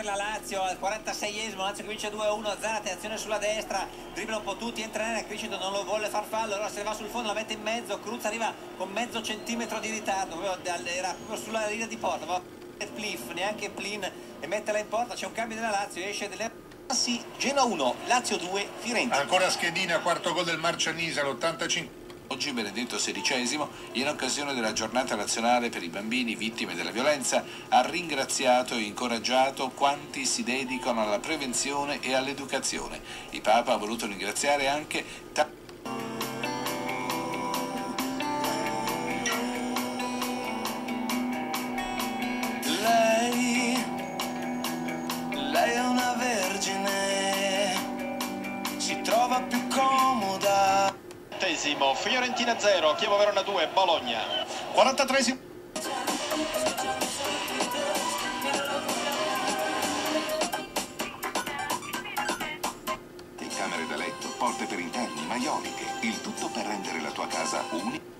per la Lazio al 46esimo, Lazio che vince 2-1, Zarate, azione sulla destra, dribbla un po' tutti, entra nella Criscito, non lo vuole far fallo, allora se ne va sul fondo, la mette in mezzo, Cruz arriva con mezzo centimetro di ritardo, era proprio sulla linea di porta, ma Pliff, neanche Plin, e metterla in porta, c'è un cambio della Lazio, esce delle... Genoa 1, Lazio 2, Firenze. Ancora Schedina, quarto gol del Marcianise all'85. Oggi Benedetto XVI, in occasione della giornata nazionale per i bambini vittime della violenza, ha ringraziato e incoraggiato quanti si dedicano alla prevenzione e all'educazione. Il Papa ha voluto ringraziare anche Lei è una vergine, si trova più comoda. Fiorentina 0, Chievo Verona 2, Bologna. 43esimo. Camere da letto, porte per interni, maioliche, il tutto per rendere la tua casa unica.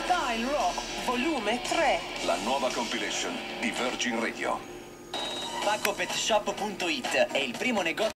Style Rock, volume 3. La nuova compilation di Virgin Radio. PacoPetShop.it è il primo negozio